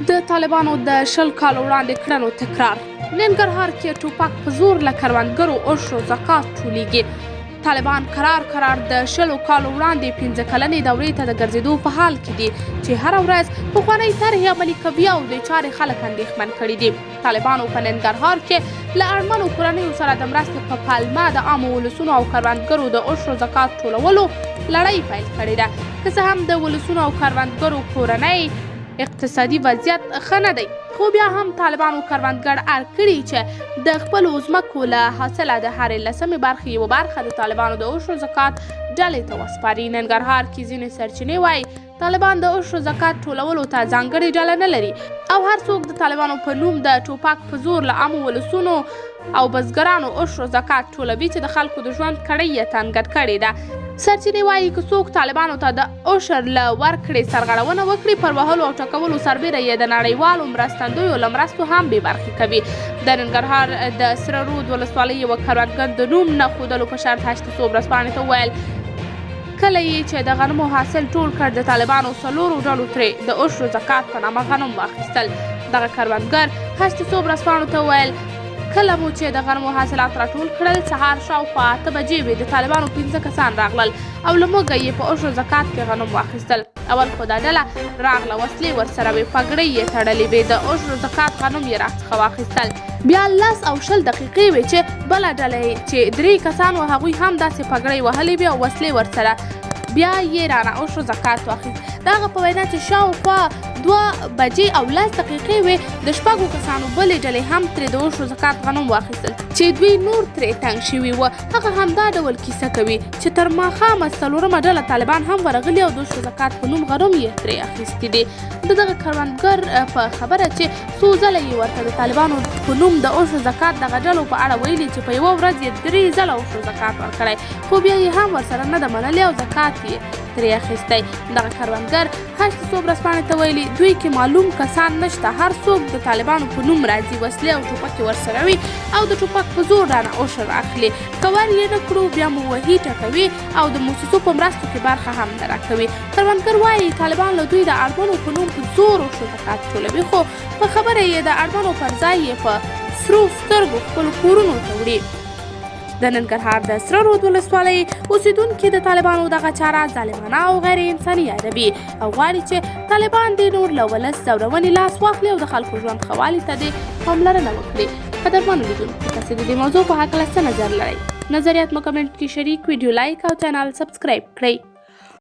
د طالبانو د 20 کالو وړاندې کړنو تکرار. ننګرهار کې ټوپک په زور له کروندګرو عشر و زکات ټولېږي. طالبان قرار د 20 کالو وړاندې 15 کلنې دورې ته د ګرځېدو په حال کې دي چې هره ورځ پخوانۍ طرحې عملي کوي او د چارې خلک اندېښمن کړي دي. طالبانو په ننګرهار کې له اړمنو کورنیو سره د مرستې په پلمه د عامو ولسونو او کروندګرو د عشر و زکات ټولولو لړۍ پیل کړې ده. که څه هم د ولسونو او کروندګرو کورنۍ اقتصادي وضعیت ښه نه دی، خو بیا هم طالبانو کروندګر اړ کړي چې د خپلو ځمکو له حاصله د هرې 10مې برخې یوه برخه د طالبانو د عشر زکات ډلې ته وسپاري. ننګرهار کې ځینې سرچینې وایي طالبان د عشر زکات ټولولو ته ځانګړې ډله نه لري او هر څوک د طالبانو په نوم د ټوپک په زور له عامو ولسونو او بزګرانو عشر زکات ټولوي چې د خلکو د ژوند کړۍ یې تنګ کړې ده. سرچینې وایي که څوک طالبانو ته د عشر له ورکړې سرغړونه وکړي، پر وهلو او ټکولو سربیره یې د نړیوالو مرستندویو له مرستو هم بې برخې کوي. د ننګرهار د سره رود ولسوالۍ یوه کروندګر د نوم نه ښودلو په شرط 800 ورځپاڼې ته وویل کله یې چې د غنمو حاصل ټول کړ د طالبانو 4 ډلو ترې د عشر زکات په نامه غنم واخیستل. دغه کروندګر 800 ورځپاڼو ته وویل کله مو چې د غنمو حاصلات راټول کړل، سهار شاوخوا 8 بجې وې د طالبانو 15 کسان راغلل او له موږه یې په عشر زکات کې غنم واخیستل. اول خو دا ډله راغله، وسلې ورسره وې، پګړۍ یې تړلې وې، د عشر زکات غنم یې راڅخه واخیستل. بیا 10 او 20 دقیقې وې چې بله ډله چې 3 کسان وو هغوی هم داسې پګړۍ وهلې وې او وسلې ورسره، بیا یې رانه عشر زکات واخیست. د هغه په وینا چې شاوخوا 2 بجې او 10 دقیقې وې د 6 کسانو بلې ډلې هم ترې د عشر زکات غنم واخیستل چې دوی نور ترې تنګ شوي وه. هغه همدا ډول کیسه کوي چې تر ماښامه 4مه ډله طالبان هم ورغلي او د عشر زکات په نوم غنم یې ترې اخیستي دي. د دغه کروندګر په خبره چې څو ځله یې ورته د طالبانو په نوم د عشر زکات دغه ډلو په اړه ویلي چې په یوه ورځ یې 3 ځله عشر زکات ورکړی، خو بیا یې هم ورسره نه ده منلې او زکات یې ترې اخیستی. دغه کروندګر 800 ورځپاڼې ته ویلي دوی کې معلوم کسان نشته، هر څوک د طالبانو په نوم راځي، وسلې او ټوپکې ورسره وي او د ټوپک په زور رانه عشر اخلي. که ور یې نه کړو بیا مو وهي ټکوي او د موسسو په مرستو کې برخه هم نه راکوي. کروندګر وایي طالبان له دوی د اړمنو په نوم په زور عشر زکات ټولوي، خو په خبره یې د اړمنو پر ځای یې په سرو سترګو خپلو کورونو ته وړي. د ننګرهار د سره رود ولسوالۍ اوسیدونکي د طالبانو دغه چاره ظالمانه او غیر انساني یادوي او غواړي چې طالبان د نور له ولس ځورونې لاس واخلي او د خلکو ژوند ښه والي ته دې پاملرنه وکړي. قدرمنو لیدونکو، تاسې د دې موضوع په هکله څه نظر لرئ؟ نظریات مو کمنټ کې شریک، ویډیو لایک او چینل سبسکرایب کړئ.